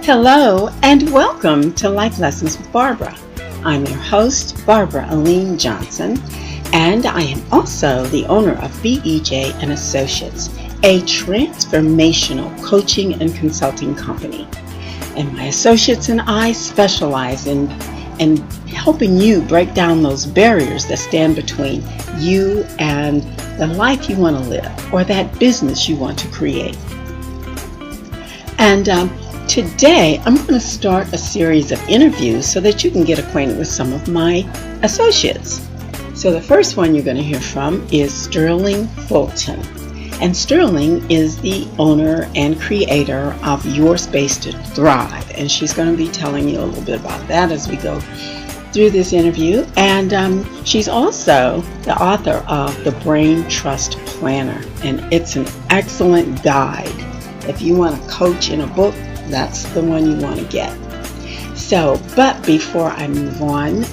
Hello and welcome to Life Lessons with Barbara. I'm your host, Barbara Aline Johnson, and I am also the owner of BEJ Associates, a transformational coaching and consulting company. And my associates and I specialize in helping you break down those barriers that stand between you and the life you want to live or that business you want to create. And today, I'm going to start a series of interviews so that you can get acquainted with some of my associates. So the first one you're going to hear from is Sterling Fulton. And Sterling is the owner and creator of Your Space to Thrive. And she's going to be telling you a little bit about that as we go through this interview. And she's also the author of The Brain Trust Planner. And it's an excellent guide. If you want to coach in a book, that's the one you want to get. So, but before I move on,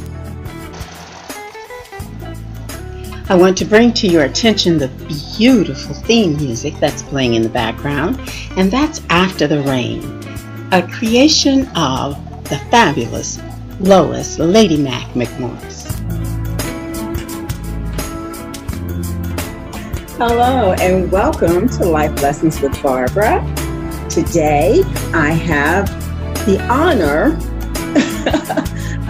I want to bring to your attention the beautiful theme music that's playing in the background, and that's After the Rain, a creation of the fabulous Lois Lady Mac McMorris. Hello and welcome to Life Lessons with Barbara. Today, I have the honor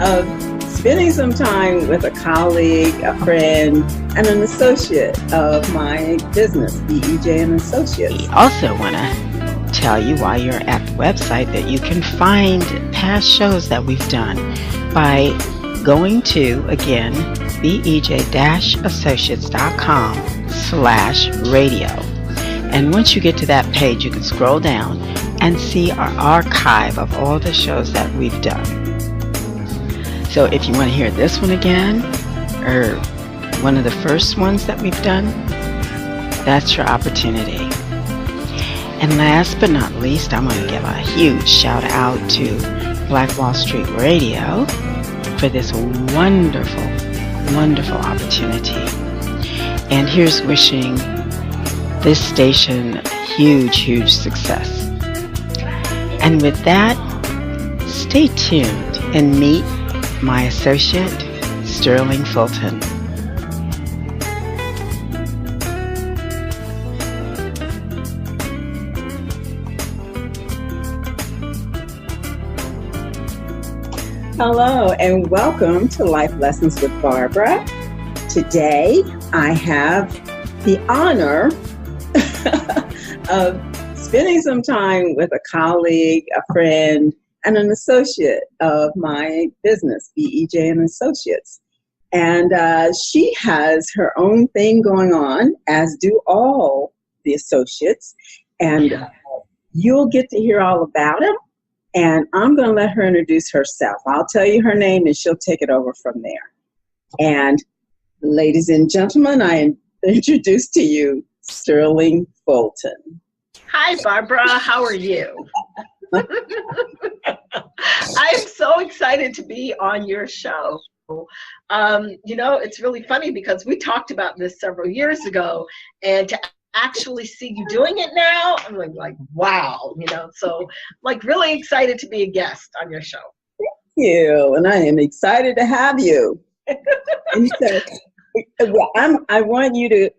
of spending some time with a colleague, a friend, and an associate of my business, BEJ Associates. We also want to tell you while you're at the website that you can find past shows that we've done by going to, again, bej-associates.com/radio. And once you get to that page, you can scroll down and see our archive of all the shows that we've done. So if you want to hear this one again, or one of the first ones that we've done, that's your opportunity. And last but not least, I want to give a huge shout out to Black Wall Street Radio for this wonderful, wonderful opportunity. And here's wishing this station huge, huge success. And with that, stay tuned and meet my associate, Sterling Fulton. Hello and welcome to Life Lessons with Barbara. Today, I have the honor of spending some time with a colleague, a friend, and an associate of my business, BEJ Associates. And she has her own thing going on, as do all the associates. And you'll get to hear all about them. And I'm going to let her introduce herself. I'll tell you her name, and she'll take it over from there. And ladies and gentlemen, I introduce to you Sterling Fulton. Hi, Barbara. How are you? I'm so excited to be on your show. It's really funny because we talked about this several years ago, and to actually see you doing it now, I'm like, wow, so like really excited to be a guest on your show. Thank you. And I am excited to have you. And so, I want you to,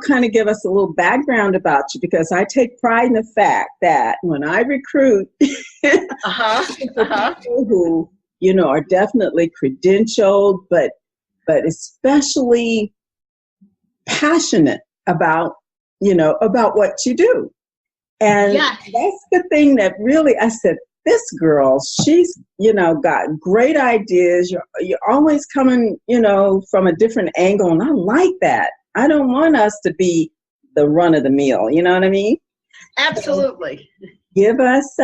kind of give us a little background about you, because I take pride in the fact that when I recruit people who, are definitely credentialed, but especially passionate about what you do. And that's the thing that really, I said, this girl, she's, got great ideas. You're always coming, from a different angle. And I like that. I don't want us to be the run of the meal. You know what I mean? Absolutely. Give us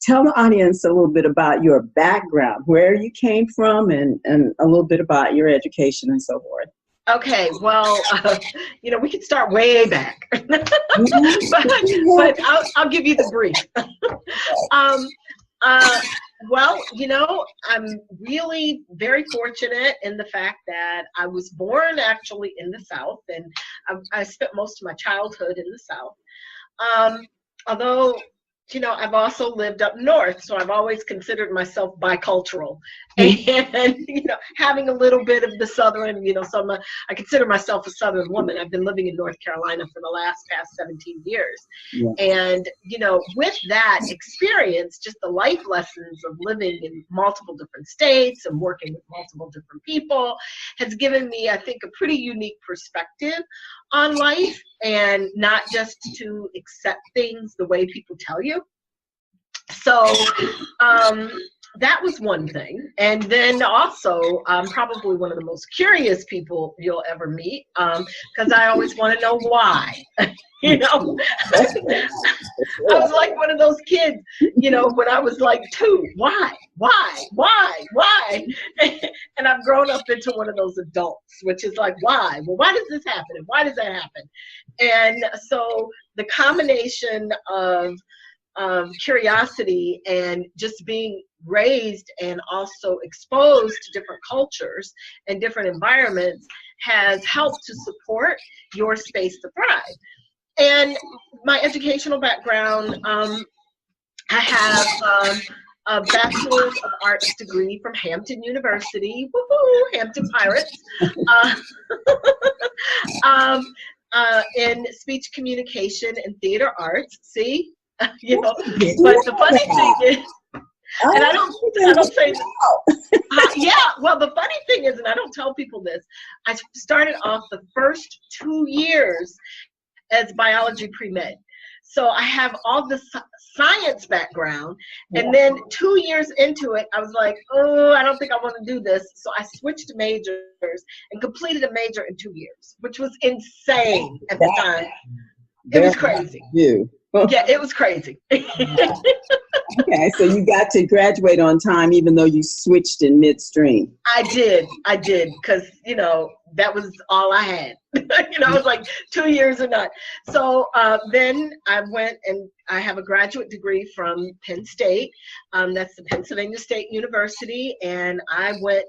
tell the audience a little bit about your background, where you came from, and a little bit about your education and so forth. Okay, well, we could start way back, but I'll give you the brief. Well, I'm really very fortunate in the fact that I was born actually in the South, and I spent most of my childhood in the South. Although you know, I've also lived up north, so I've always considered myself bicultural, and you know, having a little bit of the southern, you know, I consider myself a southern woman. I've been living in North Carolina for the past 17 years, and you know, with that experience, just the life lessons of living in multiple different states and working with multiple different people has given me, I think, a pretty unique perspective on life, and not just to accept things the way people tell you. So that was one thing. And then also, I'm probably one of the most curious people you'll ever meet, because I always want to know why. You know, I was like one of those kids, you know, when I was like 2, why? And I've grown up into one of those adults, which is like, why? Well, why does this happen? And why does that happen? And so the combination of curiosity and just being raised and also exposed to different cultures and different environments has helped to support your space to thrive. And my educational background, I have a Bachelor's of Arts degree from Hampton University, woohoo, Hampton Pirates, in speech communication and theater arts. See, you know, but the funny thing is, and I don't say, yeah, well, the funny thing is, and I don't tell people this, I started off the first 2 years as biology pre-med. So I have all the science background, and then 2 years into it, I was like, oh, I don't think I want to do this. So I switched majors and completed a major in 2 years, which was insane at the time. It was crazy. Yeah, it was crazy. Okay, so you got to graduate on time, even though you switched in midstream. I did, because, you know, that was all I had. You know, it was like 2 years or not. So then I went and I have a graduate degree from Penn State. That's the Pennsylvania State University. And I went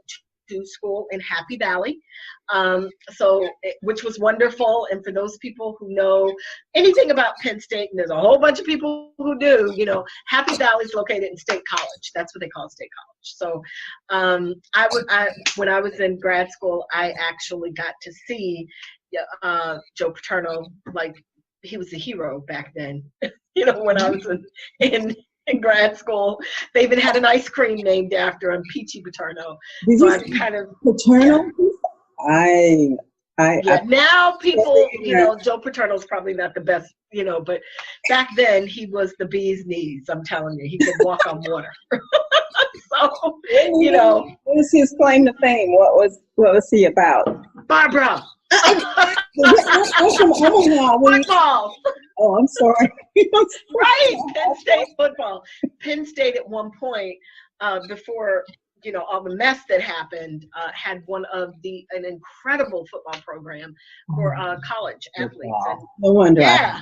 to school in Happy Valley, which was wonderful. And for those people who know anything about Penn State, and there's a whole bunch of people who do, you know, Happy Valley is located in State College. That's what they call State College. So when I was in grad school, I actually got to see Joe Paterno. Like, he was a hero back then. You know, when I was in grad school, they even had an ice cream named after him, Peachy Paterno. So I'm kind of Paterno. Yeah. Now people, you know, Joe Paterno's probably not the best, you know, but back then he was the bee's knees. I'm telling you, he could walk on water. So, you know, what was his claim to fame? What was he about? Barbara. Football. Oh, I'm sorry. Right, Penn State football. Penn State at one point, before, you know, all the mess that happened, had an incredible football program for college athletes. And, no wonder. Yeah.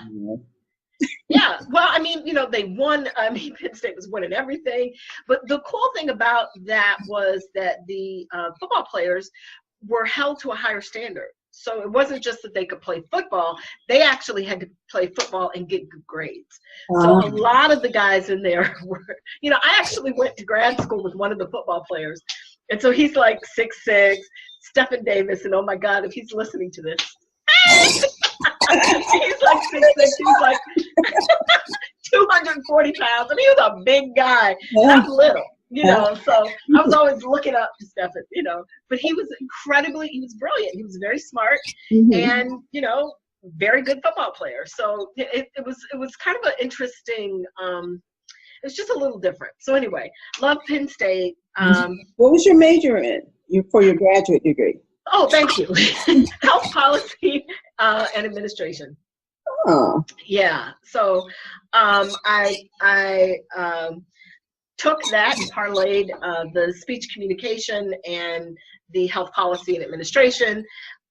Yeah, well, I mean, you know, they won. I mean, Penn State was winning everything. But the cool thing about that was that the football players were held to a higher standard. So it wasn't just that they could play football, they actually had to play football and get good grades. So a lot of the guys in there were, you know, I actually went to grad school with one of the football players. And so he's like 6'6", Stephen Davis, and oh my God, if he's listening to this. He's like 6'6", he's like 240 pounds. I mean, he was a big guy, not little. You know, so I was always looking up to Stephen, you know, but he was he was brilliant. He was very smart and, you know, very good football player. So it was kind of an interesting, it was just a little different. So anyway, love Penn State. What was your major in for your graduate degree? Oh, thank you. Health policy and administration. Oh. Yeah. So I took that and parlayed the speech communication and the health policy and administration.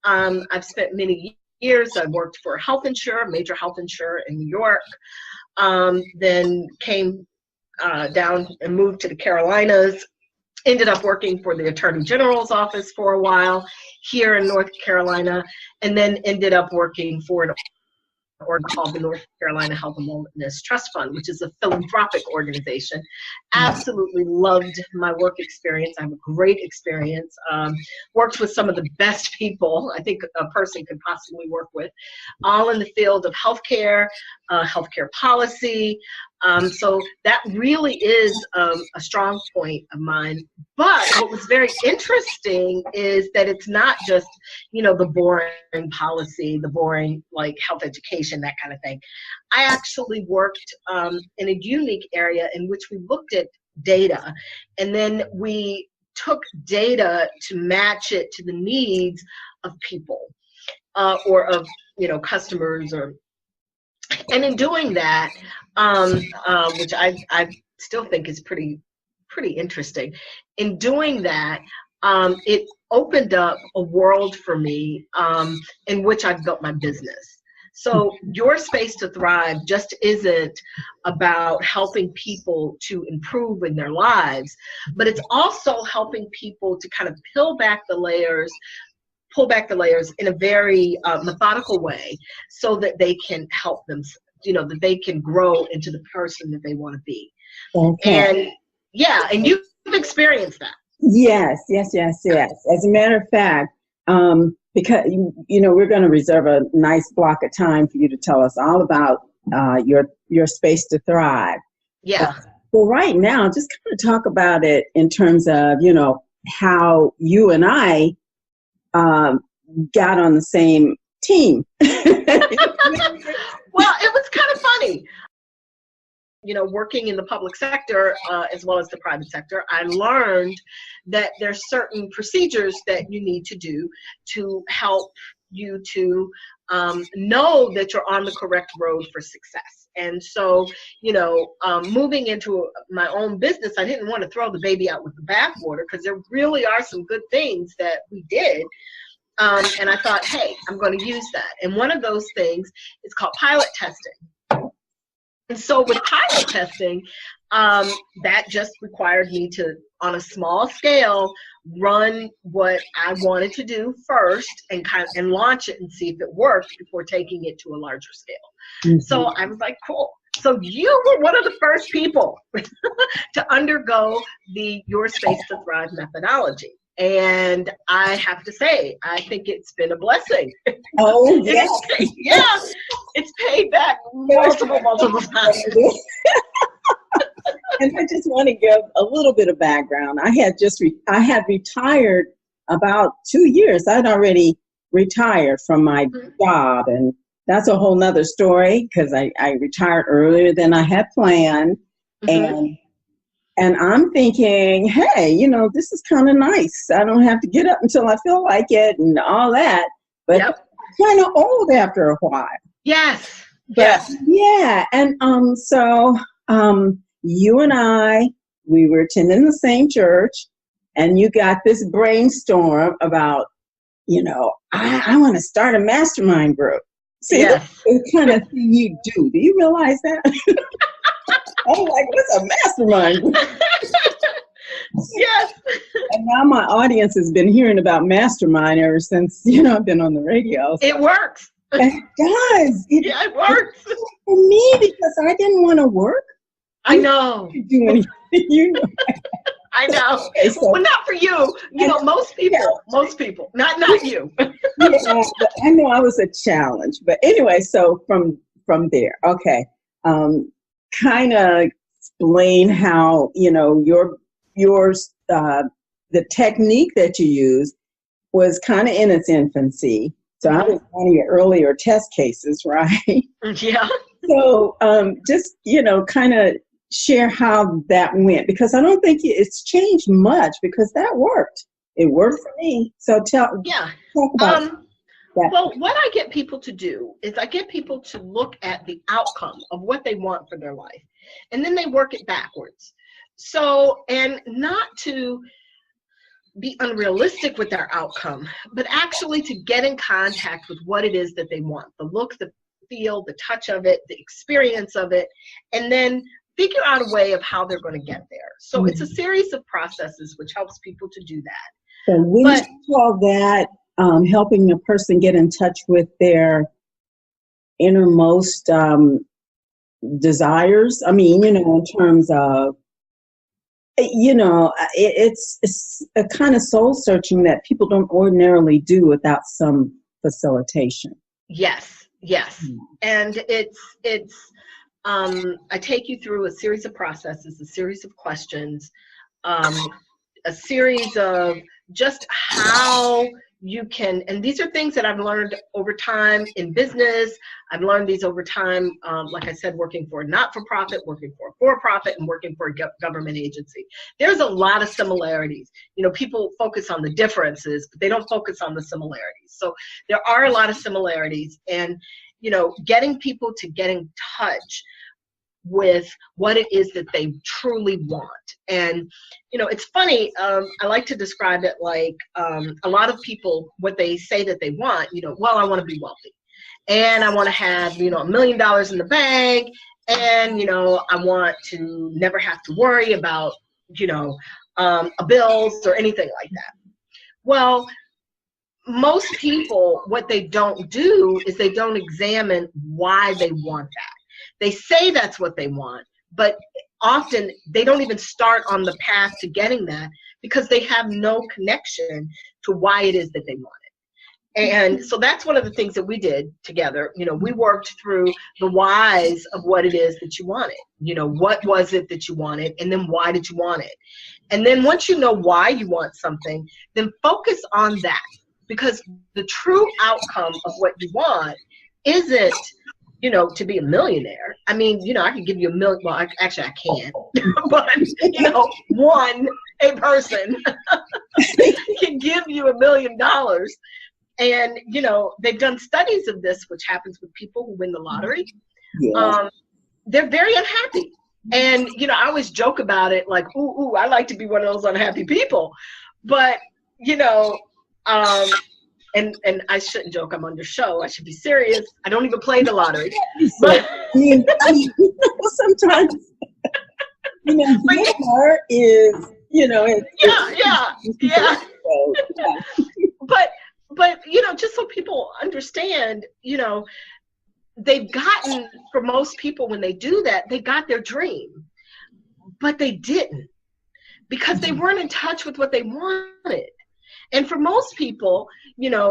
I've spent many years. I worked for a health insurer, a major health insurer in New York. Then came down and moved to the Carolinas. Ended up working for the Attorney General's office for a while here in North Carolina, and then ended up working for an called the North Carolina Health and Wellness Trust Fund, which is a philanthropic organization. Absolutely loved my work experience. I have a great experience. Worked with some of the best people I think a person could possibly work with, all in the field of healthcare, healthcare policy. So that really is a strong point of mine. But what was very interesting is that it's not just, the boring policy, the boring like health education, that kind of thing. I actually worked in a unique area in which we looked at data, and then we took data to match it to the needs of people or of, customers, and in doing that, which I still think is pretty interesting. In doing that, it opened up a world for me in which I've built my business. So Your Space to Thrive just isn't about helping people to improve in their lives, but it's also helping people to kind of pull back the layers in a very methodical way so that they can help them, that they can grow into the person that they want to be. Okay. And you've experienced that. Yes. As a matter of fact, because, we're going to reserve a nice block of time for you to tell us all about your Space to Thrive. Yeah. Well, right now, just kind of talk about it in terms of, how you and I got on the same team. Well, it was kind of funny. Working in the public sector as well as the private sector, I learned that there's certain procedures that you need to do to help you to know that you're on the correct road for success. And so, moving into my own business, I didn't want to throw the baby out with the bathwater, because there really are some good things that we did. And I thought, hey, I'm going to use that. And one of those things is called pilot testing. And so with pilot testing, that just required me to, on a small scale, run what I wanted to do first and launch it and see if it worked before taking it to a larger scale. Mm-hmm. So I was like, cool. So you were one of the first people to undergo the Your Space to Thrive methodology. And I have to say, I think it's been a blessing. Oh, yeah. It's paid back multiple times. And I just want to give a little bit of background. I had retired about 2 years. I'd already retired from my job, and that's a whole nother story, because I retired earlier than I had planned. Mm-hmm. And I'm thinking, hey, this is kind of nice. I don't have to get up until I feel like it and all that. But I'm kind of old after a while. Yes. Yeah. And so you and I, we were attending the same church, and you got this brainstorm about, I want to start a mastermind group. See, that's the kind of thing you do. Do you realize that? I'm like, what's a mastermind? Yes. And now my audience has been hearing about mastermind ever since, I've been on the radio. So. It works. It does. It works. For me, because I didn't want to work. I know. Do anything, I know. Okay, so, well, not for you. Most people, not you. Yeah, but I know I was a challenge. But anyway, so from there, okay. Kind of explain how, the technique that you use was kind of in its infancy. So I was one of your earlier test cases, right? Yeah. So just, kind of share how that went, because I don't think it's changed much, because that worked. It worked for me. So talk about that. Well, what I get people to do is I get people to look at the outcome of what they want for their life, and then they work it backwards. So, and not to be unrealistic with their outcome, but actually to get in contact with what it is that they want, the look, the feel, the touch of it, the experience of it, and then figure out a way of how they're going to get there. So it's a series of processes which helps people to do that. So when you call that helping a person get in touch with their innermost desires. I mean, in terms of, it's a kind of soul searching that people don't ordinarily do without some facilitation. Yes. And I take you through a series of processes, a series of questions, a series of just how you can, and these are things that I've learned over time in business. I've learned these over time, like I said, working for a not-for-profit, working for a for-profit, and working for a government agency. There's a lot of similarities. People focus on the differences, but they don't focus on the similarities. So there are a lot of similarities, and getting people to get in touch with what it is that they truly want. And it's funny, I like to describe it like a lot of people, what they say that they want, well, I want to be wealthy, and I want to have $1 million in the bank, and I want to never have to worry about bills or anything like that. Well, most people, what they don't do is they don't examine why they want that. They say that's what they want, but often they don't even start on the path to getting that because they have no connection to why it is that they want it. And so that's one of the things that we did together. We worked through the whys of what it is that you wanted. What was it that you wanted, and then why did you want it? And then once you know why you want something, then focus on that, because the true outcome of what you want isn't to be a millionaire. I mean, I can give you $1 million. Well, actually, I can't. But a person can give you $1 million, and they've done studies of this, which happens with people who win the lottery. Yeah. They're very unhappy, and I always joke about it, like, ooh, I like to be one of those unhappy people, but And I shouldn't joke. I'm on your show. I should be serious. I don't even play the lottery. But sometimes, humor is, yeah. But just so people understand, they've gotten, for most people, when they do that, they got their dream, but they didn't, because they weren't in touch with what they wanted. And for most people,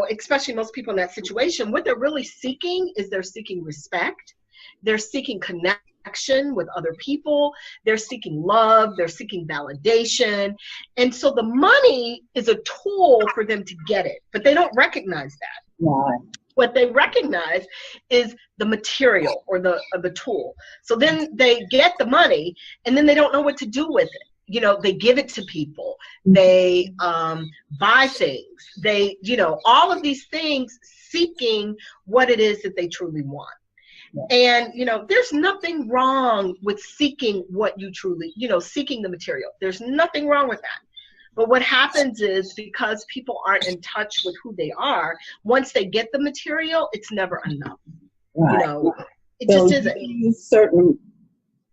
especially most people in that situation, what they're really seeking is they're seeking respect. They're seeking connection with other people. They're seeking love. They're seeking validation. And so the money is a tool for them to get it, but they don't recognize that. Right. What they recognize is the material or the tool. So then they get the money, and then they don't know what to do with it. They give it to people, they buy things, they, all of these things, seeking what it is that they truly want. Yeah. And, there's nothing wrong with seeking what you truly, seeking the material. There's nothing wrong with that. But what happens is, because people aren't in touch with who they are, once they get the material, it's never enough. Right. It just isn't. Use certain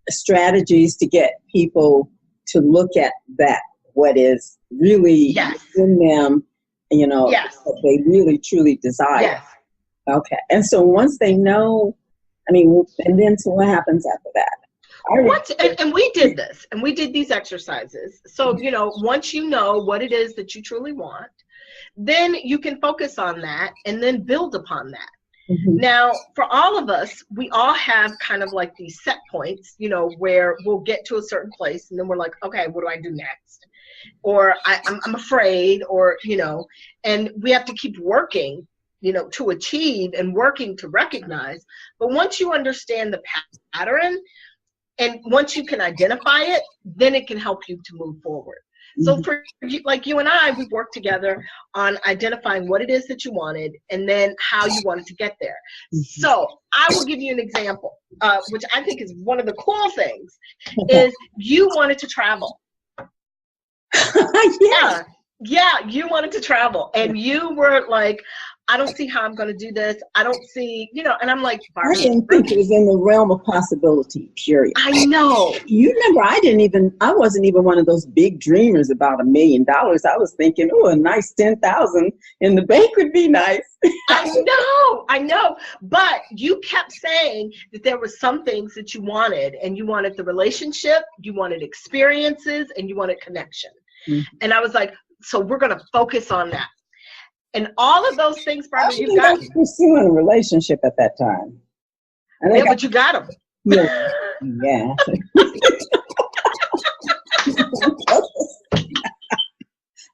strategies to get people to look at that, what is really in them, what they really truly desire. Yes. Okay. And so once they know, and then so what happens after that? And we did this, and we did these exercises. So, once you know what it is that you truly want, then you can focus on that and then build upon that. Mm-hmm. Now, for all of us, we all have kind of like these set points, where we'll get to a certain place, and then we're like, okay, what do I do next? Or I'm afraid, or, and we have to keep working, to achieve and working to recognize. But once you understand the pattern, and once you can identify it, then it can help you to move forward. So for like you and I, we worked together on identifying what it is that you wanted, and then how you wanted to get there. So I will give you an example, which I think is one of the cool things, is you wanted to travel. Yeah, you wanted to travel, and you were like, I don't see how I'm going to do this. I don't see, and I'm like, I didn't think it was in the realm of possibility, period. I know. You remember, I wasn't even one of those big dreamers about $1 million. I was thinking, oh, a nice 10,000 in the bank would be nice. I know. But you kept saying that there were some things that you wanted, and you wanted the relationship, you wanted experiences, and you wanted connection. Mm-hmm. And I was like, so we're going to focus on that. And all of those things, Barbara, you got. I was pursuing a relationship at that time. Yeah, but you got them. Yeah. Yeah.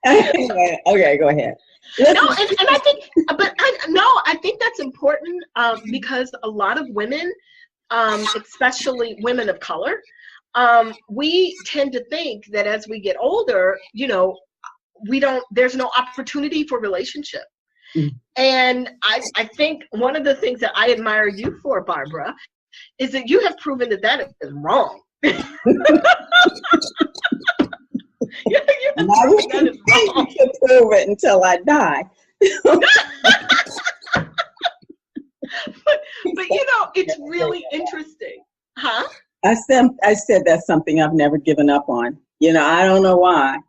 Anyway, okay, go ahead. No, and I think, I think that's important because a lot of women, especially women of color, we tend to think that as we get older, there's no opportunity for relationship. Mm-hmm. And I think one of the things that I admire you for, Barbara, is that you have proven that is wrong. You have proven that is wrong. To prove it until I die. but it's really interesting. Huh? I said that's something I've never given up on. I don't know why.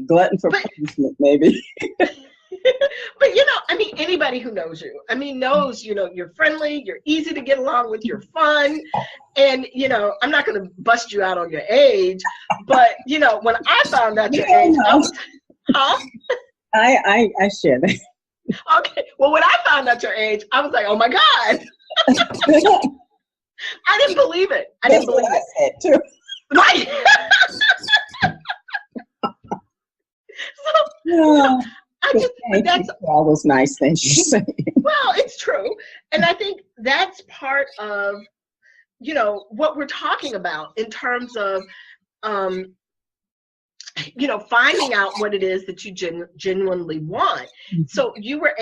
Glutton for punishment, maybe. But anybody who knows you, knows, you're friendly, you're easy to get along with, you're fun. And, I'm not going to bust you out on your age, but, when I found out your age, I was, huh? I share that. Okay. Well, when I found out your age, I was like, oh my God. I didn't believe it. I didn't believe it. I said too. Right. That's all those nice things you're saying. Well, it's true. And I think that's part of, what we're talking about in terms of, finding out what it is that you genuinely want. Mm-hmm. So you are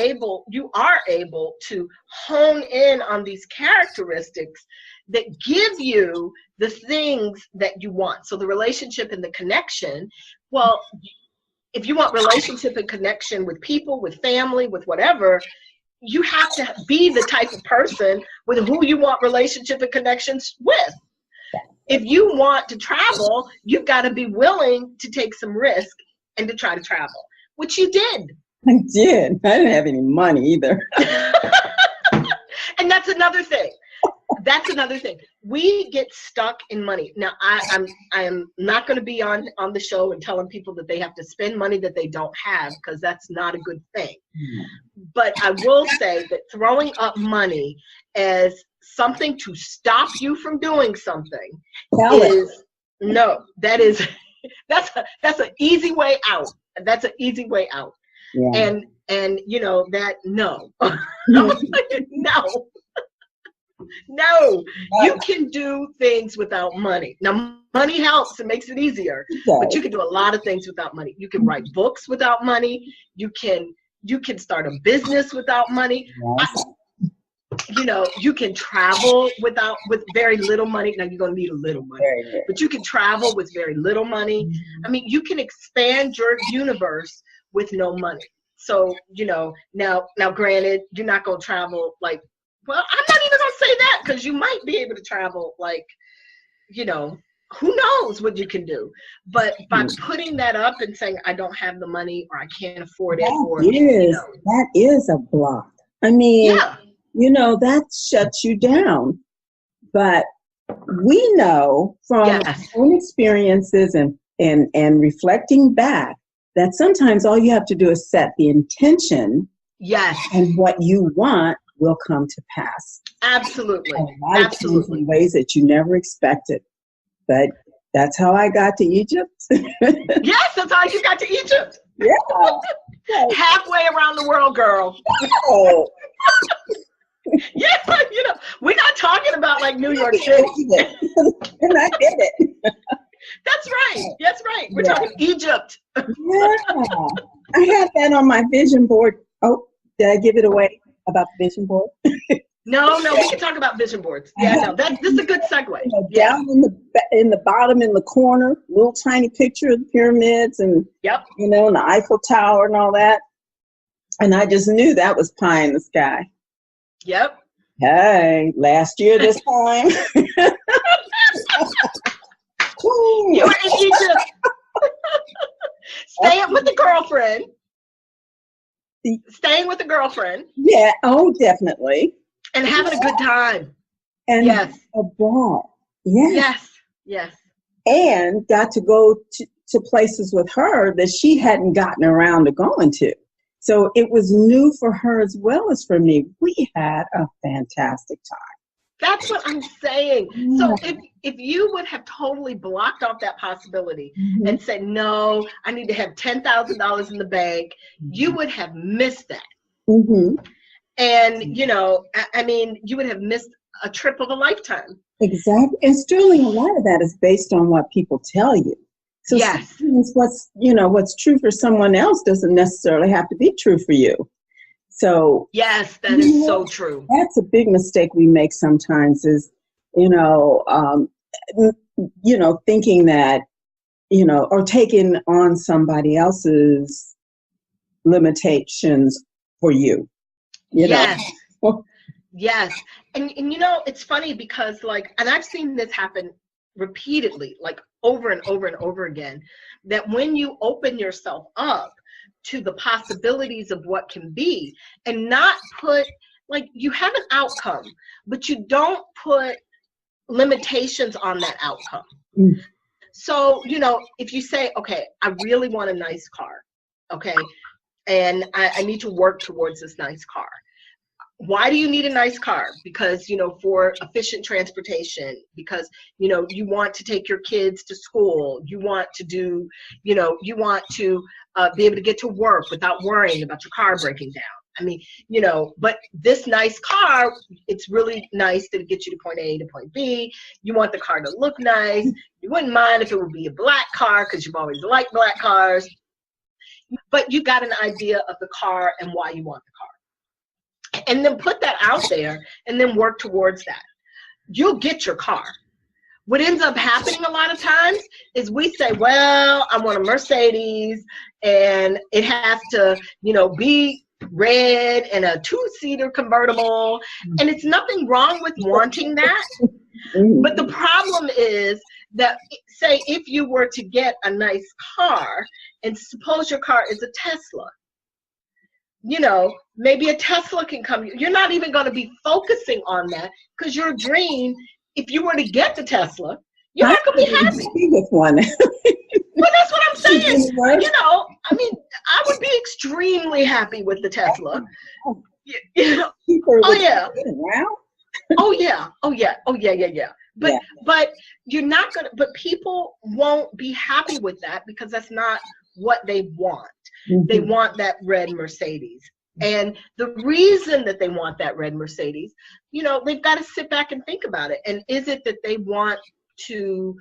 able to hone in on these characteristics that give you the things that you want. So the relationship and the connection, well, if you want relationship and connection with people, with family, with whatever, you have to be the type of person with who you want relationship and connections with. If you want to travel, you've got to be willing to take some risk and to try to travel, which you did. I did. I didn't have any money either. And that's another thing. We get stuck in money. Now, I am not going to be on the show and telling people that they have to spend money that they don't have, because that's not a good thing. But I will say that throwing up money as something to stop you from doing something that's an easy way out. That's an easy way out. Yeah. And no. No, you can do things without money. Now, money helps. It makes it easier. But you can do a lot of things without money. You can write books without money. You can start a business without money. You can travel with very little money. Now, you're going to need a little money. But you can travel with very little money. You can expand your universe with no money. So, now granted, you're not going to travel like, well, I'm not even going to say that, because you might be able to travel like, who knows what you can do. But by putting that up and saying, I don't have the money, or I can't afford it. That is a block. That shuts you down. But we know from our own experiences and reflecting back that sometimes all you have to do is set the intention. Yes. And what you want will come to pass. Absolutely. Absolutely. In ways that you never expected. But that's how I got to Egypt. Yes, that's how you got to Egypt. Yeah. Halfway around the world, girl. Oh. Yeah, we're not talking about like New York City. And I did it. That's right. That's right. We're talking Egypt. Yeah. I had that on my vision board. Oh, did I give it away about the vision board? No, we can talk about vision boards. Yeah, no, this is a good segue. Down in the bottom in the corner, little tiny picture of the pyramids and and the Eiffel Tower and all that. And I just knew that was pie in the sky. Yep. Hey, last year this time. You were in Egypt. Staying with the girlfriend. Staying with the girlfriend. Yeah, oh, definitely. And having a good time. And yes. A ball. Yes. Yes. Yes. And got to go to places with her that she hadn't gotten around to going to. So it was new for her as well as for me. We had a fantastic time. That's what I'm saying. Yeah. So if you would have totally blocked off that possibility and said, no, I need to have $10,000 in the bank, you would have missed that. And, you know, I mean, you would have missed a trip of a lifetime. Exactly. And Sterling, a lot of that is based on what people tell you. So yes. What's true for someone else doesn't necessarily have to be true for you. So yes, that is so true. That's a big mistake we make sometimes is, thinking that, or taking on somebody else's limitations for you. Yes. Yes. And it's funny because and I've seen this happen repeatedly, over and over and over again, that when you open yourself up to the possibilities of what can be and not put, you have an outcome, but you don't put limitations on that outcome. So, if you say, okay, I really want a nice car, okay, and I need to work towards this nice car. Why do you need a nice car? Because, for efficient transportation, because, you want to take your kids to school. You want to do, you want to be able to get to work without worrying about your car breaking down. I mean, but this nice car, it's really nice to get you to point A to point B. You want the car to look nice. You wouldn't mind if it would be a black car because you've always liked black cars. But you got an idea of the car and why you want the car. And then put that out there and then work towards that. You'll get your car. What ends up happening a lot of times is we say, well, I want a Mercedes and it has to, be red and a 2-seater convertible. And it's nothing wrong with wanting that. But the problem is that, say, if you were to get a nice car and suppose your car is a Tesla, maybe a Tesla can come. You're not even going to be focusing on that because your dream, if you were to get the Tesla, you're not going to be happy with one. Well, that's what I'm saying. I mean, I would be extremely happy with the Tesla. Oh yeah. Oh yeah. But you're not gonna. But people won't be happy with that because that's not what they want. They want that red Mercedes. And the reason that they want that red Mercedes, they've got to sit back and think about it. And is it that they want to,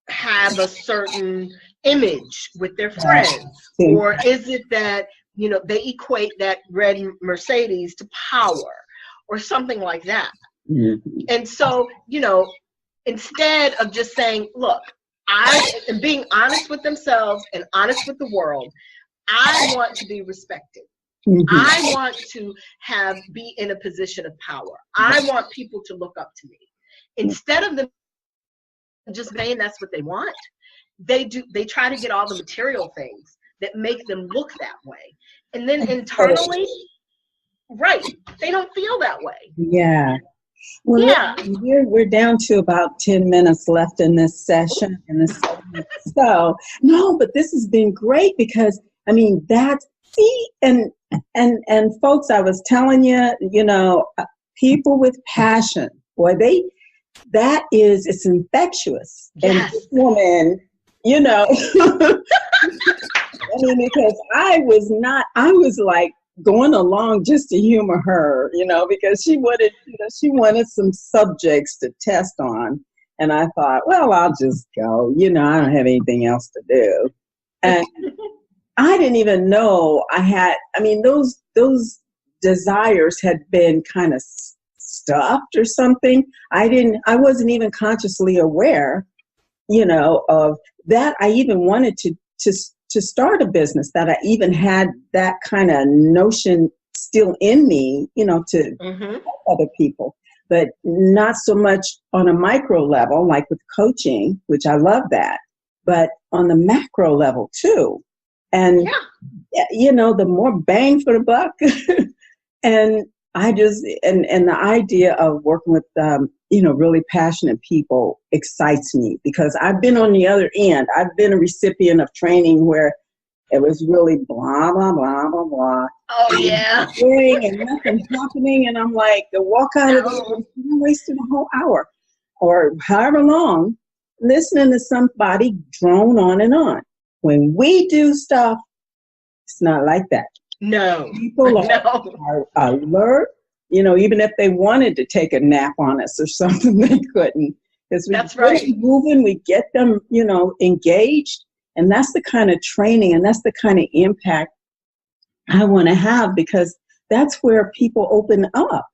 have a certain image with their friends? Or is it that, they equate that red Mercedes to power or something like that? And so, instead of just saying, look, and being honest with themselves and honest with the world, I want to be respected. I want to be in a position of power. I want people to look up to me. Instead of them just saying that's what they want, they try to get all the material things that make them look that way. And then internally, they don't feel that way. Yeah. Well, we're down to about 10 minutes left in this session, So, no, but this has been great because, and folks, I was telling you, people with passion, boy, it's infectious. Yes. And this woman, because I was like, going along just to humor her, because she wanted some subjects to test on. And I thought, well, I'll just go, I don't have anything else to do. And I didn't even know those desires had been kind of stuffed or something. I wasn't even consciously aware, of that. I even wanted to to start a business, that I even had that kind of notion still in me, you know, to help other people, but not so much on a micro level, like with coaching, which I love that, but on the macro level too. And, you know, the more bang for the buck. And I just, and the idea of working with, you know, really passionate people excites me, because I've been on the other end. I've been a recipient of training where it was really blah, blah, blah, blah, blah. Oh, yeah. And nothing happening. And I'm like, the walk out of there, I wasted a whole hour or however long listening to somebody drone on and on. When we do stuff, it's not like that. No. People are alert. You know, even if they wanted to take a nap on us or something, they couldn't. Because we get moving, we get them, you know, engaged. And that's the kind of training and that's the kind of impact I want to have, because that's where people open up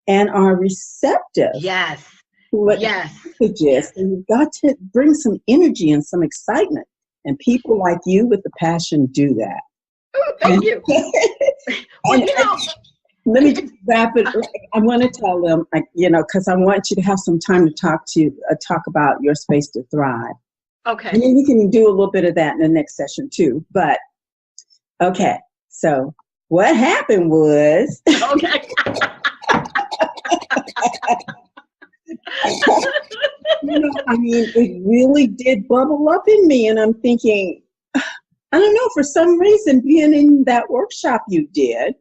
and are receptive. Yes. To what messages. And you've got to bring some energy and some excitement. And people like you with the passion do that. Oh, thank you. Well, you know, let me just wrap it. I want to tell them, like, you know, because I want you to have some time to talk about your space to thrive. Okay. And then we can do a little bit of that in the next session too. But okay, so what happened was, okay. you know, I mean, it really did bubble up in me, and I'm thinking, I don't know, for some reason, being in that workshop you did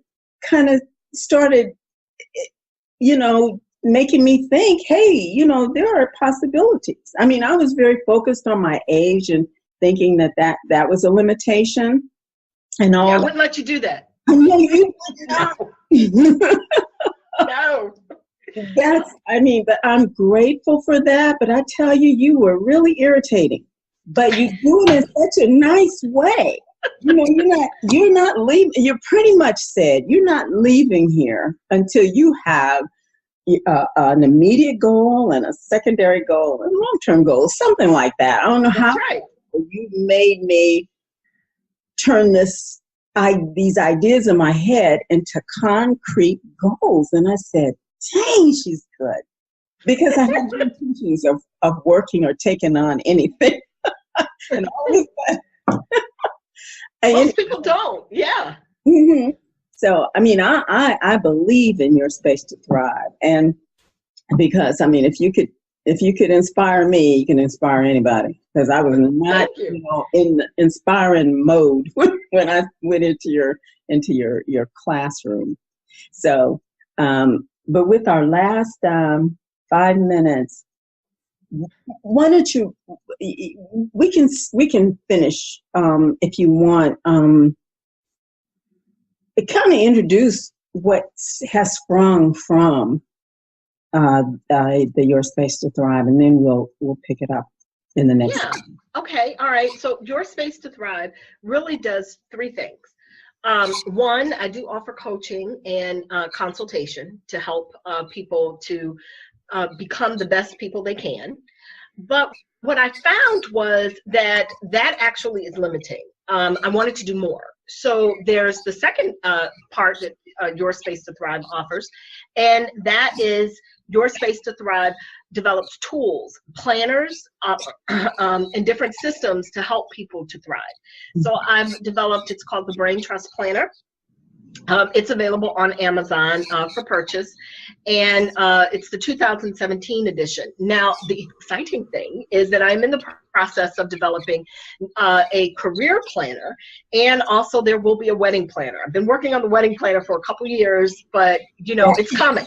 kind of started, you know, making me think, hey, you know, there are possibilities. I mean, I was very focused on my age and thinking that was a limitation and all. I wouldn't let you do that. I know you would not. No. But I'm grateful for that. But I tell you, you were really irritating. But you do it in such a nice way. You know, you're not leaving. You pretty much said you're not leaving here until you have an immediate goal and a secondary goal and long-term goal, something like that. I don't know how you made me turn these ideas in my head into concrete goals. And I said, dang, she's good. Because I had no intentions of working or taking on anything. And all of that. Most people don't. Yeah. Mm-hmm. So, I mean, I believe in your space to thrive. And because, I mean, if you could inspire me, you can inspire anybody. Because I was not, you know, in the inspiring mode when I went into your classroom. So, but with our last 5 minutes, why don't you, we can finish if you want. It kind of introduce what has sprung from the Your Space to Thrive, and then we'll pick it up in the next. Yeah. Okay. All right. So Your Space to Thrive really does 3 things. One, I do offer coaching and consultation to help people to become the best people they can. But what I found was that actually is limiting. I wanted to do more. So there's the second part that Your Space to Thrive offers, and that is Your Space to Thrive develops tools, planners, and different systems to help people to thrive. So I've developed, it's called the Brain Trust Planner. It's available on Amazon for purchase, and it's the 2017 edition. Now, the exciting thing is that I'm in the process of developing a career planner, and also there will be a wedding planner. I've been working on the wedding planner for a couple years, but, you know, it's coming.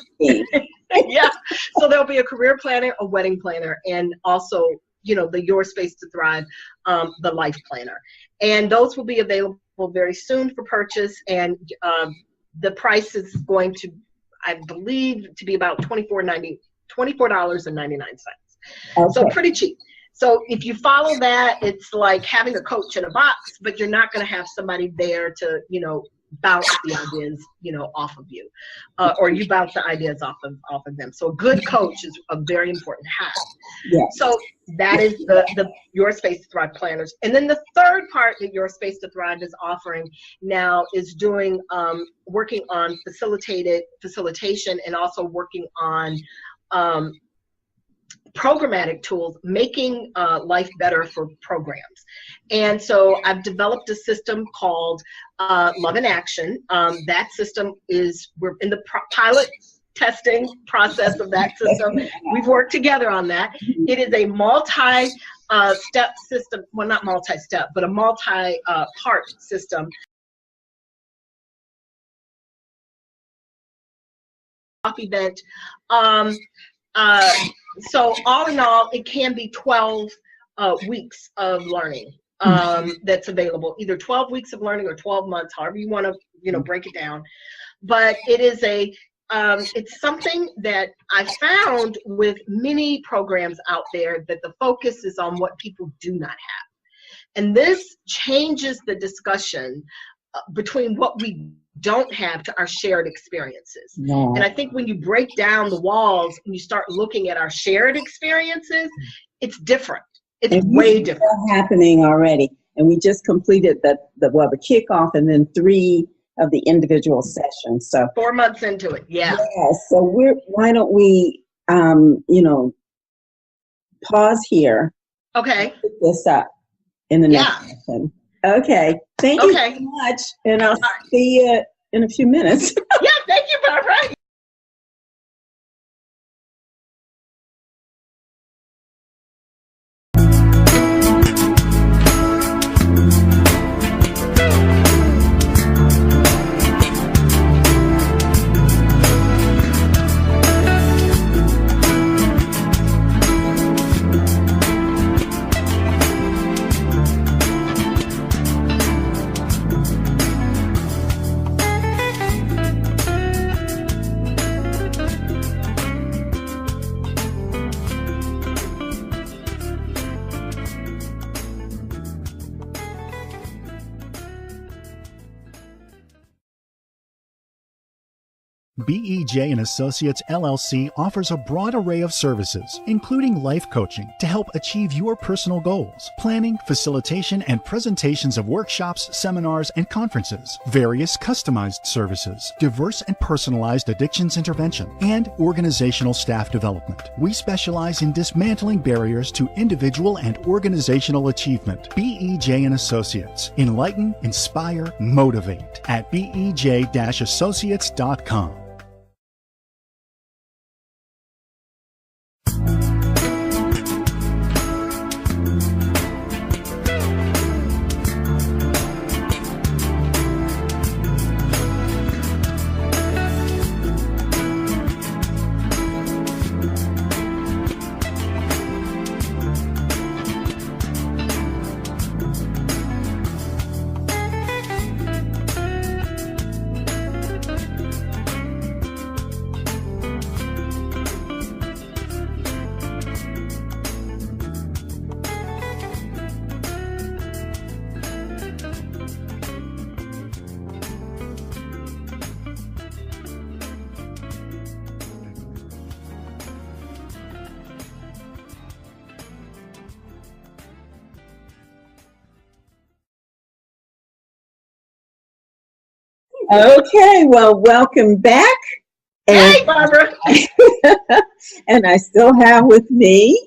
Yeah, so there'll be a career planner, a wedding planner, and also, you know, the Your Space to Thrive, the life planner. And those will be available very soon for purchase, and the price is going to, I believe, to be about $24.99. Okay. So pretty cheap. So if you follow that, it's like having a coach in a box, but you're not going to have somebody there to, you know, bounce the ideas, off of you, or you bounce the ideas off of them. So a good coach is a very important hat. Yes. So that is the Your Space to Thrive planners. And then the third part that Your Space to Thrive is offering now is doing working on facilitation, and also working on programmatic tools, making life better for programs. And so I've developed a system called Love in Action. That system we're in the pilot testing process of that system. We've worked together on that. It is a multi-step system, well, not multi-step, but a multi-part system. Event. So all in all, it can be 12 weeks of learning that's available, either 12 weeks of learning or 12 months, however you want to, break it down. But it is it's something that I found with many programs out there, that the focus is on what people do not have. And this changes the discussion between what we don't have to our shared experiences. Yeah. And I think when you break down the walls and you start looking at our shared experiences, it's different. It's way different. Happening already. And we just completed the kickoff, and then 3 of the individual sessions. So 4 months into it. Yeah. So why don't we, pause here. Okay. Pick this up in the next session. Okay. Thank you so much. And I'll see you in a few minutes. Yeah. Thank you, Barbara. BEJ Associates LLC offers a broad array of services, including life coaching, to help achieve your personal goals, planning, facilitation, and presentations of workshops, seminars, and conferences, various customized services, diverse and personalized addictions intervention, and organizational staff development. We specialize in dismantling barriers to individual and organizational achievement. BEJ Associates. Enlighten, inspire, motivate at BEJ-associates.com. Okay, well, welcome back. Hey, Barbara. And I still have with me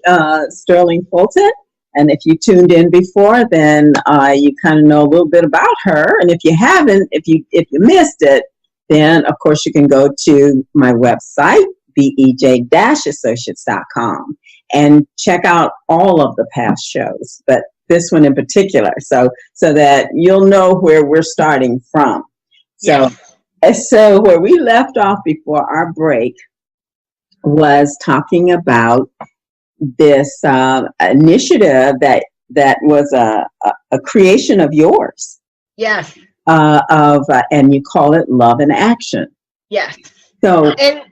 Sterling Fulton. And if you tuned in before, then you kind of know a little bit about her. And if you haven't, if you missed it, then of course you can go to my website, BEJ-associates.com, and check out all of the past shows, but this one in particular, so that you'll know where we're starting from. So where we left off before our break was talking about this initiative that was a creation of yours. Yes. And you call it Love in Action. Yes. So and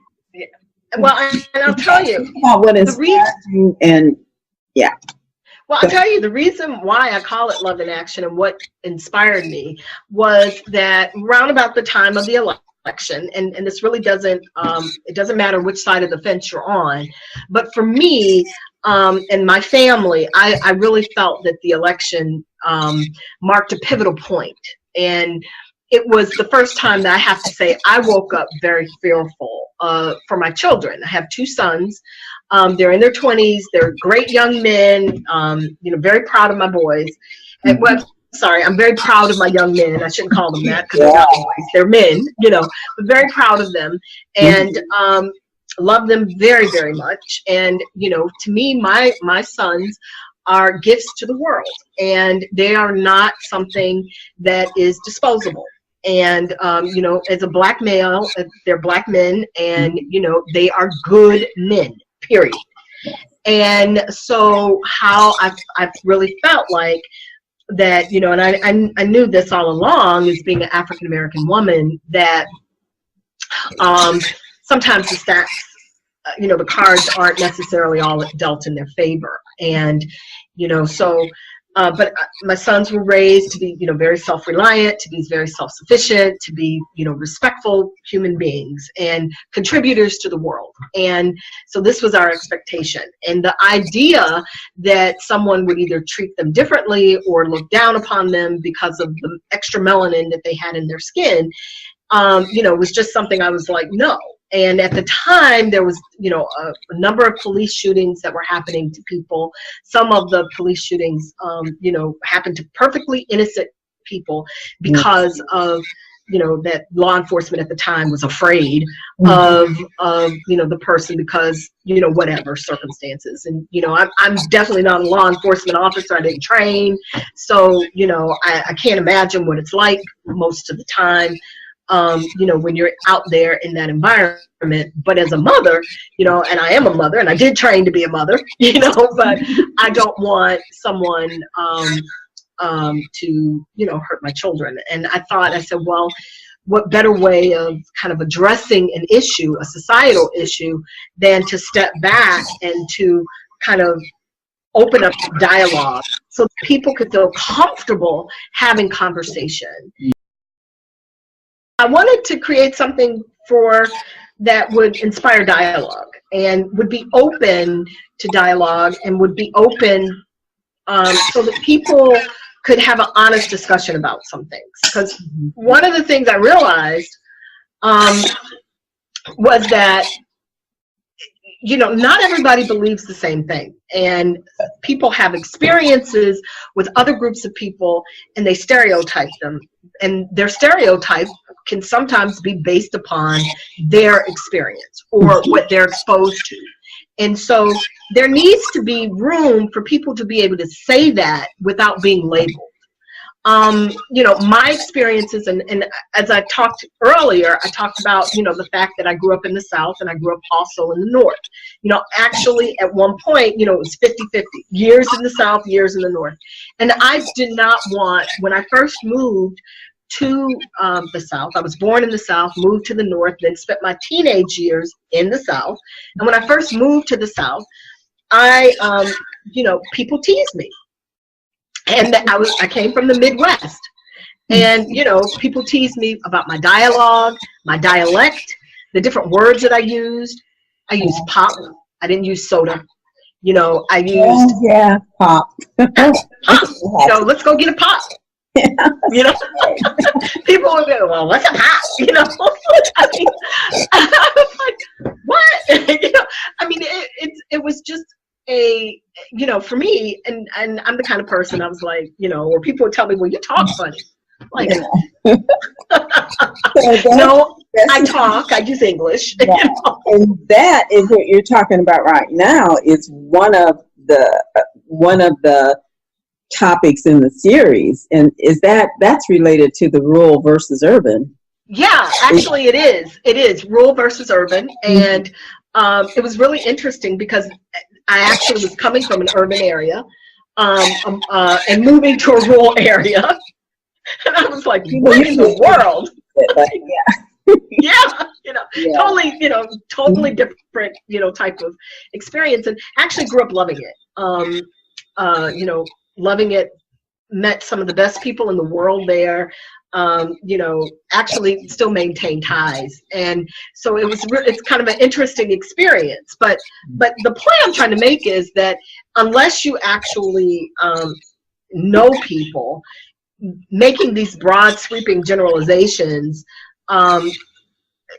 I'll tell you about what inspired you, and Well, I'll tell you, the reason why I call it Love in Action and what inspired me was that round about the time of the election, and this really doesn't, it doesn't matter which side of the fence you're on, but for me and my family, I really felt that the election marked a pivotal point. And it was the first time that I have to say I woke up very fearful for my children. I have two sons. They're in their 20s. They're great young men. You know, very proud of my boys. And well, sorry, I'm very proud of my young men. I shouldn't call them that because they're not boys. They're men. You know, but very proud of them and love them very, very much. And you know, to me, my sons are gifts to the world, and they are not something that is disposable. And you know, as a black male, they're black men, and you know, they are good men. Period. And so how I've really felt like that, you know, and I knew this all along as being an African American woman, that sometimes the stacks, you know, the cards aren't necessarily all dealt in their favor. And you know, so but my sons were raised to be, you know, very self-reliant, to be very self-sufficient, to be, you know, respectful human beings and contributors to the world. And so this was our expectation. And the idea that someone would either treat them differently or look down upon them because of the extra melanin that they had in their skin, you know, was just something I was like, no. And at the time, there was, you know, a number of police shootings that were happening to people. Some of the police shootings, you know, happened to perfectly innocent people because of, you know, that law enforcement at the time was afraid of you know, the person because, you know, whatever circumstances. And, you know, I'm definitely not a law enforcement officer. I didn't train. So, you know, I can't imagine what it's like most of the time. You know, when you're out there in that environment. But as a mother, you know, and I am a mother, and I did train to be a mother, you know, but I don't want someone to, you know, hurt my children. And I said, well, what better way of kind of addressing an issue, a societal issue, than to step back and to kind of open up dialogue so people could feel comfortable having conversation. I wanted to create something that would inspire dialogue and would be open to dialogue and would be open so that people could have an honest discussion about some things. Because one of the things I realized was that, you know, not everybody believes the same thing. And people have experiences with other groups of people and they stereotype them. And their stereotype can sometimes be based upon their experience or what they're exposed to. And so there needs to be room for people to be able to say that without being labeled. You know, my experiences, and as I talked earlier, I talked about, you know, the fact that I grew up in the South and I grew up also in the North. You know, actually at one point, you know, it was 50-50, years in the South, years in the North. And I did not want, when I first moved to the South, I was born in the South, moved to the North, then spent my teenage years in the South. And when I first moved to the South, you know, people teased me. And I came from the Midwest, and you know, people teased me about my dialogue, my dialect, the different words that I used. I used pop. I didn't use soda. You know, I used pop. Pop. You know, let's go get a pop. Yeah. You know, people would go, well, what's a pop? You know, I mean, I was like, what? You know, I mean, it was just a, you know, for me, and I'm the kind of person, I was like, you know, or people would tell me, well, you talk funny. Like, no, I talk, I use English. Yeah. You know? And that is what you're talking about right now, is one of the topics in the series. And that's related to the rural versus urban? Yeah, actually it is rural versus urban. And it was really interesting because I actually was coming from an urban area and moving to a rural area. And I was like, what in the world? Yeah, you know, totally different, you know, type of experience, and actually grew up loving it. you know, loving it. Met some of the best people in the world there. You know, actually still maintain ties, and so it's kind of an interesting experience. But the point I'm trying to make is that unless you actually know people, making these broad sweeping generalizations,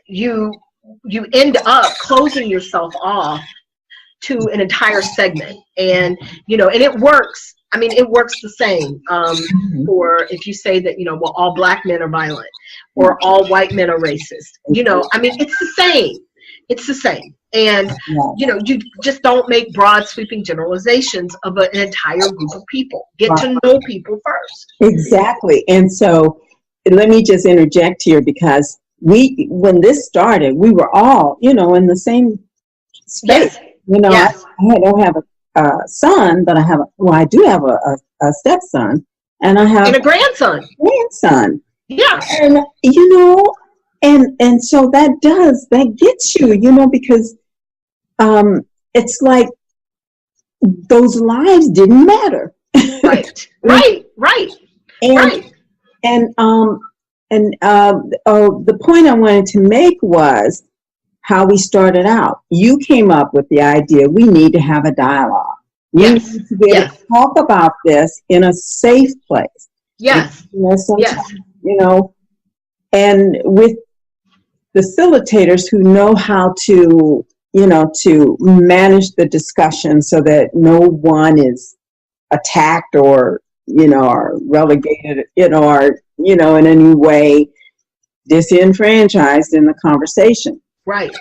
you end up closing yourself off to an entire segment. And you know, and it works. I mean, it works the same for if you say that, you know, well, all black men are violent or all white men are racist. You know, I mean, it's the same. It's the same. And, you know, you just don't make broad sweeping generalizations of an entire group of people. Get to know people first. Exactly. And so let me just interject here, because when this started, we were all, you know, in the same space. Yes. You know, yes. I don't have a son, but I do have a stepson, and I have a grandson. Yeah. And you know, and so that gets you, you know, because it's like those lives didn't matter. Right. And the point I wanted to make was how we started out. You came up with the idea we need to have a dialogue. We need to be able to talk about this in a safe place. Yes. You know, and with facilitators who know how to, you know, to manage the discussion so that no one is attacked or, you know, or relegated, you know, or, you know, in any way disenfranchised in the conversation. Right.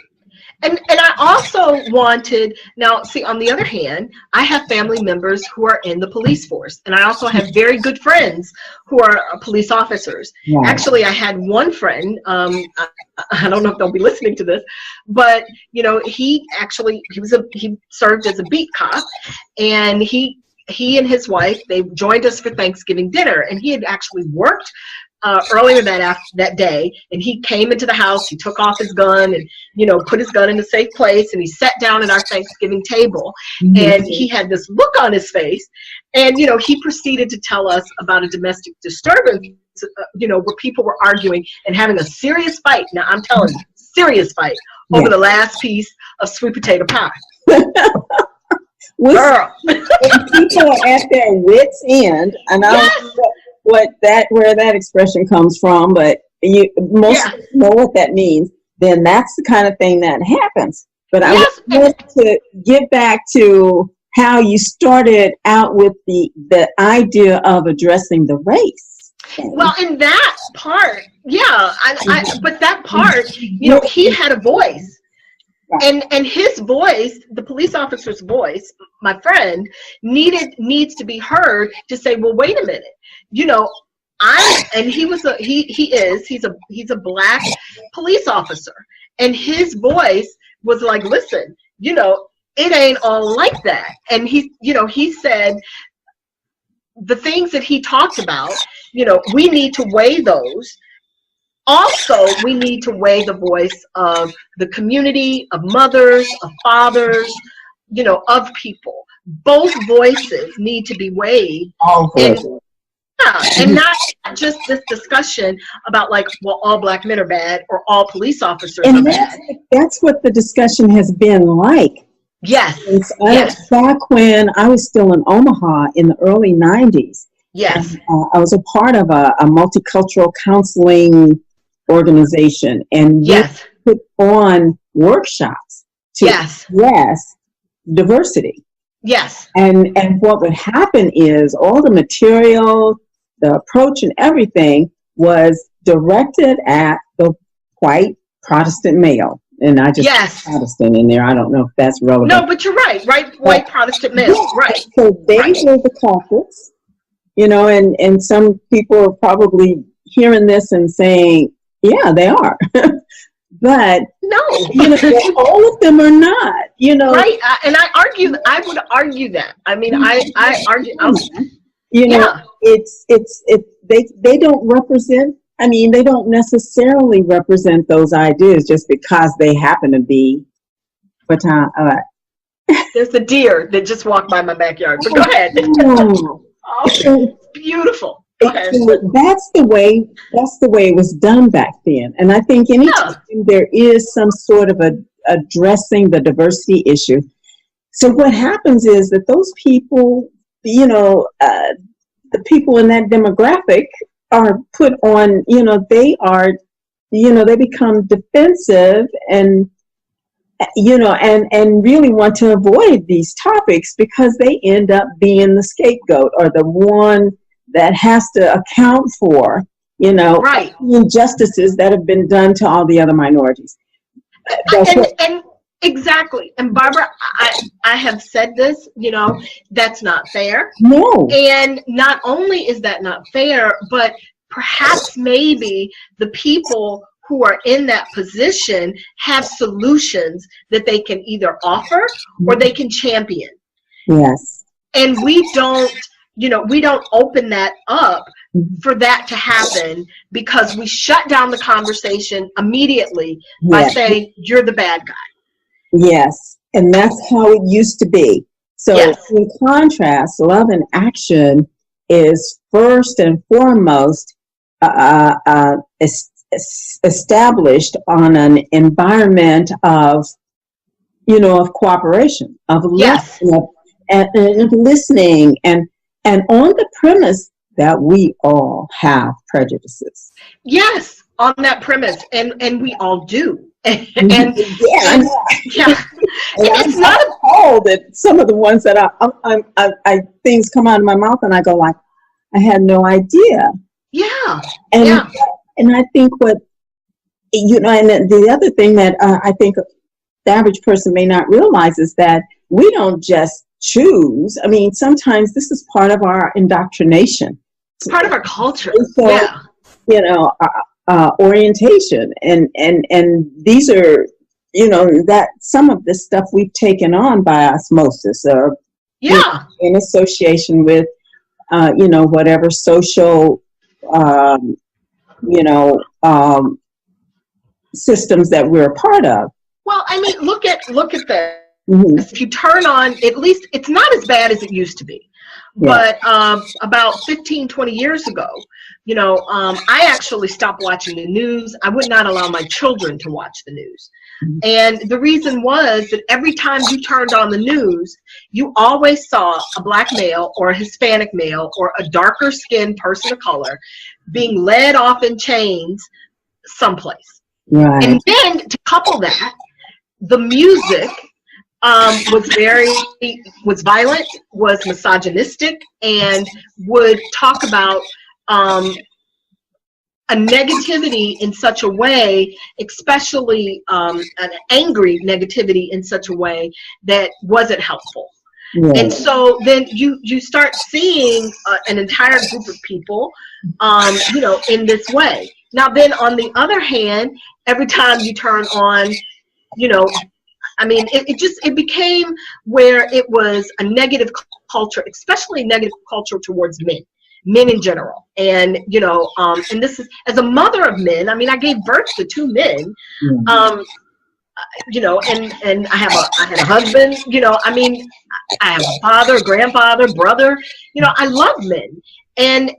And I also wanted, now see, on the other hand, I have family members who are in the police force, and I also have very good friends who are police officers. Yeah. Actually, I had one friend, I don't know if they'll be listening to this, but you know, he served as a beat cop, and he and his wife, they joined us for Thanksgiving dinner, and he had actually worked earlier that day, and he came into the house, he took off his gun and, you know, put his gun in a safe place, and he sat down at our Thanksgiving table, and he had this look on his face, and, you know, he proceeded to tell us about a domestic disturbance, you know, where people were arguing and having a serious fight. Now, I'm telling you, serious fight over the last piece of sweet potato pie. Girl. People are at their wits' end, and I don't know where that expression comes from, but most people know what that means. Then that's the kind of thing that happens. But I want to get back to how you started out with the idea of addressing the race. Well, in that part, but that part, you know, he had a voice. Right. And his voice, the police officer's voice, my friend, needs to be heard to say, well, wait a minute, you know, he's a black police officer, and his voice was like, listen, you know, it ain't all like that. And he said the things that he talked about, you know, we need to weigh those. Also, we need to weigh the voice of the community, of mothers, of fathers, you know, of people. Both voices need to be weighed. And not just this discussion about like, well, all black men are bad or all police officers are bad. That's what the discussion has been like. Yes. Back when I was still in Omaha in the early 90s. Yes. I was a part of a multicultural counseling organization, and we put on workshops to address diversity. Yes. And what would happen is all the material, the approach and everything was directed at the white Protestant male. And I just put Protestant in there. I don't know if that's relevant. No, but you're right. White Protestant male. Right. So they were the culprits, you know, and some people are probably hearing this and saying, yeah, they are. But no, you know, all of them are not, you know. Right, and I would argue that. I mean, I argue. You know, they don't represent. I mean, they don't necessarily represent those ideas just because they happen to be There's a deer that just walked by my backyard. But go ahead. Oh. Oh, beautiful. Go ahead. So that's the way it was done back then. And I think anytime there is some sort of addressing the diversity issue, so what happens is that those people, the people in that demographic are put on, they become defensive and really want to avoid these topics because they end up being the scapegoat or the one that has to account for, right, injustices that have been done to all the other minorities. And exactly. And Barbara, I have said this, that's not fair. No. And not only is that not fair, but perhaps maybe the people who are in that position have solutions that they can either offer or they can champion. Yes. And we don't open that up for that to happen because we shut down the conversation immediately by saying, you're the bad guy. Yes. And that's how it used to be. So in contrast, Love and Action is first and foremost established on an environment of cooperation, of listening, and listening, and on the premise that we all have prejudices. Yes, on that premise, and we all do. And it's not all that some of the ones that I things come out of my mouth and I go like, I had no idea. Yeah. And I think and the other thing that I think the average person may not realize is that we don't just choose. I mean, sometimes this is part of our indoctrination. It's part of our culture. So, orientation and these are, that some of this stuff we've taken on by osmosis or in association with, whatever social, systems that we're a part of. Well, I mean, look at this. Mm-hmm. If you turn on, at least it's not as bad as it used to be. Yeah. But about 15, 20 years ago, I actually stopped watching the news. I would not allow my children to watch the news. Mm-hmm. And the reason was that every time you turned on the news, you always saw a black male or a Hispanic male or a darker skinned person of color being led off in chains someplace. Right. And then to couple that, the music was violent, was misogynistic, and would talk about a negativity in such a way, especially an angry negativity in such a way that wasn't helpful. Yeah. And so then you start seeing an entire group of people, in this way. Now then, on the other hand, every time you turn on, it became where it was a negative culture, especially negative culture towards men in general. And, and this is, as a mother of men, I gave birth to 2 men, and I had a husband, I have a father, grandfather, brother, I love men. And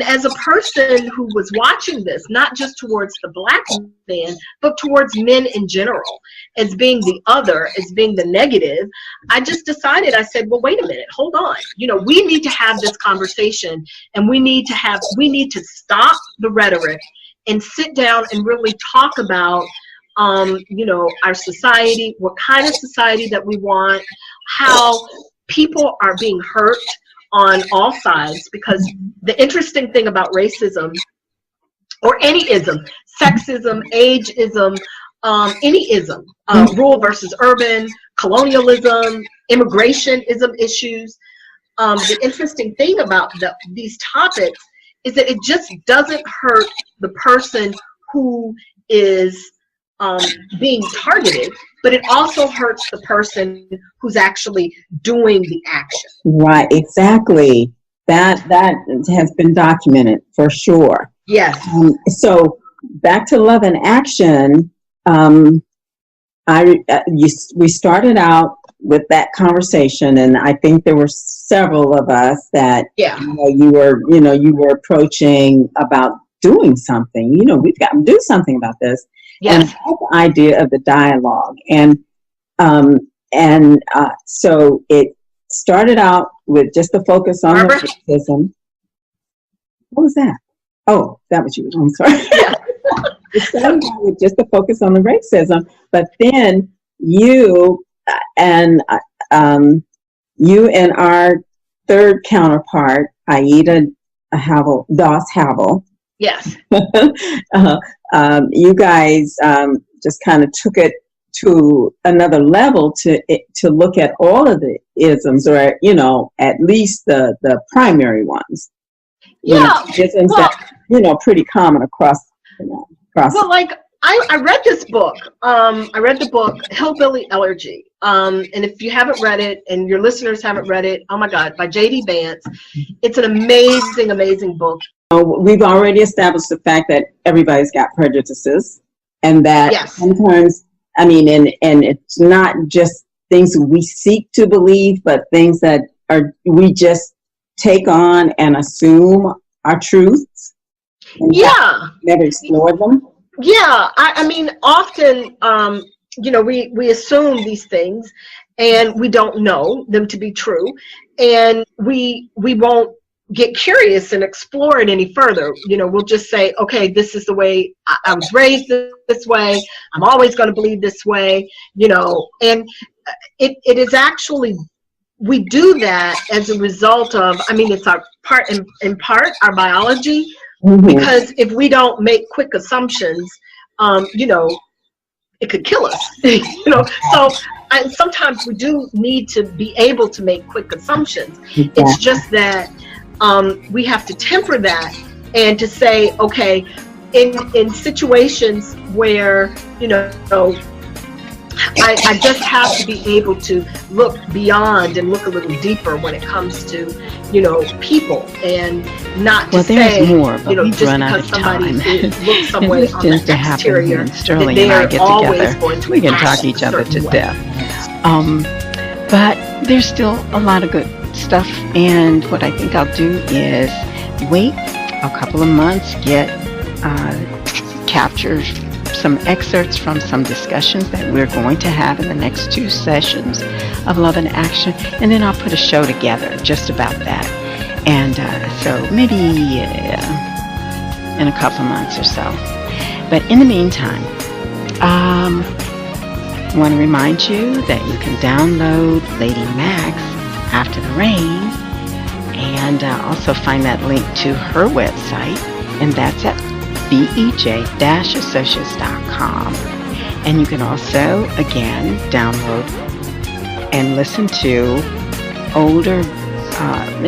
as a person who was watching this, not just towards the black man, but towards men in general, as being the other, as being the negative, I just decided, I said, well, wait a minute, hold on. We need to have this conversation, and we need to stop the rhetoric and sit down and really talk about, our society, what kind of society that we want, how people are being hurt on all sides, because the interesting thing about racism, or any ism, sexism, ageism, any ism, rural versus urban, colonialism, immigrationism issues, the interesting thing about these topics is that it just doesn't hurt the person who is being targeted, but it also hurts the person who's actually doing the action. Right, exactly. That has been documented for sure. Yes. So back to Love and Action, we started out with that conversation, and I think there were several of us that Yeah. you were approaching about doing something. We've got to do something about this. Yes. And the idea of the dialogue, so it started out with just the focus on Barbara? racism. What was that? Oh, that was you. I'm sorry. Yeah. It started out with just the focus on the racism, but then you and our third counterpart, Aida Doss Havel. Yes. You guys just kind of took it to another level to look at all of the isms, or at least the primary ones. Yeah. Isms that pretty common across. Well, like I read this book. I read the book Hillbilly Elegy. And if you haven't read it, and your listeners haven't read it, oh my God, by J.D. Vance. It's an amazing, amazing book. We've already established the fact that everybody's got prejudices, and that sometimes, and it's not just things we seek to believe, but things that we just take on and assume are truths. Yeah. Never explore them. Yeah. Often, we assume these things, and we don't know them to be true, and we won't get curious and explore it any further. We'll just say, okay, this is the way I was raised this way. I'm always going to believe this way, and it is actually, we do that as a result of, it's our part, in part, our biology, because if we don't make quick assumptions, it could kill us, so sometimes we do need to be able to make quick assumptions. Yeah. It's just that we have to temper that and to say, okay, in situations where, I just have to be able to look beyond and look a little deeper when it comes to, people, and not to say, more, but we've just run out because of time. somebody looks some way on the exterior, and Sterling and I get together, we can talk each other to death. But there's still a lot of good stuff, and what I think I'll do is wait a couple of months, capture some excerpts from some discussions that we're going to have in the next 2 sessions of Love in Action, and then I'll put a show together just about that. And so maybe in a couple of months or so. But in the meantime, I want to remind you that you can download Lady Max After the Rain, and also find that link to her website, and that's at BEJ-Associates.com. And you can also, again, download and listen to older,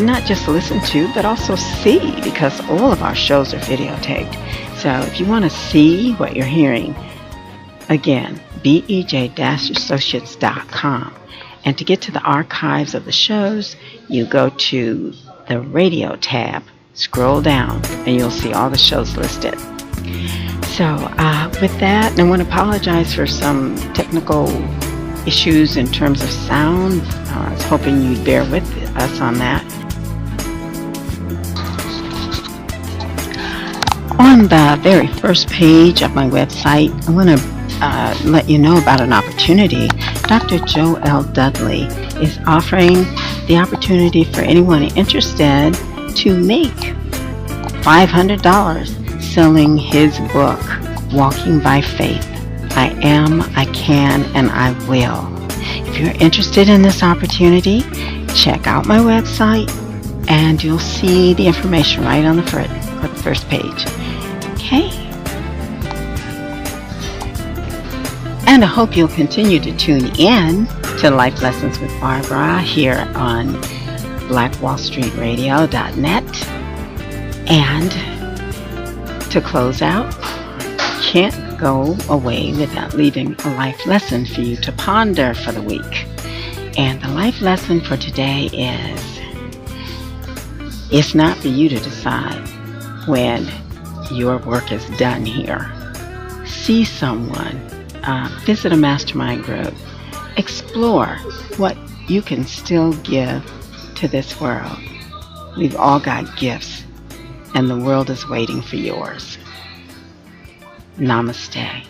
not just listen to, but also see, because all of our shows are videotaped. So if you want to see what you're hearing, again, BEJ-Associates.com. And to get to the archives of the shows, you go to the radio tab, scroll down, and you'll see all the shows listed. So with that, I want to apologize for some technical issues in terms of sound. I was hoping you'd bear with us on that. On the very first page of my website, I want to let you know about an opportunity. Dr. Joe L. Dudley is offering the opportunity for anyone interested to make $500 selling his book, Walking by Faith. I am, I can, and I will. If you're interested in this opportunity, check out my website, and you'll see the information right on the first page. Okay? And I hope you'll continue to tune in to Life Lessons with Barbara here on blackwallstreetradio.net. And to close out, can't go away without leaving a life lesson for you to ponder for the week. And the life lesson for today is, it's not for you to decide when your work is done here. See someone, visit a mastermind group, Explore what you can still give to this world. We've all got gifts, and the world is waiting for yours. Namaste.